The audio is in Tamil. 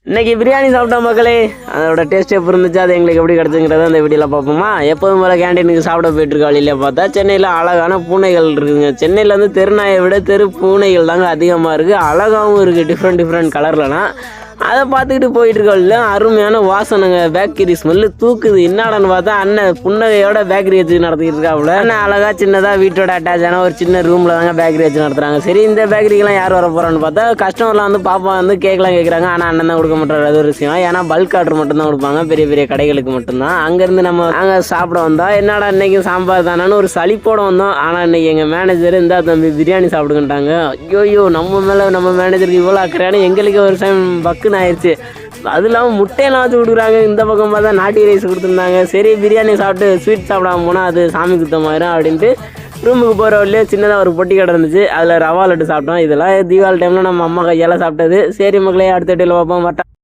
இன்னைக்கு பிரியாணி சாப்பிட்டோம் மக்களே. அதோட டேஸ்ட் எப்படி இருந்துச்சு, அது எங்களுக்கு எப்படி கிடச்சுங்கிறத அந்த வீடியோவில் பார்ப்போமா. எப்போதும் போல கேண்டீனுக்கு சாப்பிட போயிட்டு இருக்க வழியில பார்த்தா சென்னையில் அழகான பூனைகள் இருக்குதுங்க. சென்னையில் வந்து தெருநாயை விட தெரு பூனைகள் தாங்க அதிகமாக இருக்குது. அழகாகவும் இருக்குது, டிஃப்ரெண்ட் கலர்லலாம். அதை பார்த்துக்கிட்டு போயிட்டு இருக்கல அருமையான வாசனைங்க, பேக்கரி ஸ்மெல்லு தூக்குது. என்னடான்னு பார்த்தா அண்ணன் புன்னகையோட பேக்கரி வச்சு நடத்திக்கிட்டு இருக்காப்புல. அண்ணன் அழகாக சின்னதாக வீட்டோட அட்டாச்சான ஒரு சின்ன ரூமில் தாங்க பேக்கரி வச்சு நடத்துகிறாங்க. சரி, இந்த பேக்கரிக்கெலாம் யார் வர போகிறான்னு பார்த்தா கஸ்டமர்லாம் வந்து பாப்பா வந்து கேட்கலாம் கேட்குறாங்க. ஆனால் அண்ணன் தான் கொடுக்க மாட்டார், அது ஒரு விஷயம். ஏன்னா பல்க் ஆர்டர் மட்டும்தான் கொடுப்பாங்க, பெரிய பெரிய கடைகளுக்கு மட்டும்தான். அங்கேருந்து நம்ம அங்கே சாப்பிட வந்தோம். என்னடா இன்னைக்கு சாம்பார் தானான்னு ஒரு சளிப்போட வந்தோம். ஆனால் இன்னைக்கு எங்கள் மேனேஜர் இருந்தால் தம்பி பிரியாணி சாப்பிடுங்கட்டாங்க. ஐயோ, நம்ம மேலே நம்ம மேனேஜருக்கு இவ்வளோ அக்கறையான எங்களுக்கு ஒரு டைம் பக்குன்னு ஆயிடுச்சு. அது இல்லாமல் முட்டையெல்லாம் வச்சு கொடுக்குறாங்க. இந்த பக்கம் பார்த்தா நாட்டி ரைஸ் கொடுத்துருந்தாங்க. சரி, பிரியாணி சாப்பிட்டு ஸ்வீட் சாப்பிடாம போனால் அது சாமி குத்தமாயிரும் அப்படின்ட்டு ரூமுக்கு போகிற வழியே சின்னதாக ஒரு பொட்டி கடை இருந்துச்சு. அதில் ரவா லட்டு சாப்பிட்டோம். இதெல்லாம் தீபாவளி டைமில் நம்ம அம்மா கையால் சாப்பிட்டது. சரி மக்களே, அடுத்த வீட்டில் பார்ப்போம்.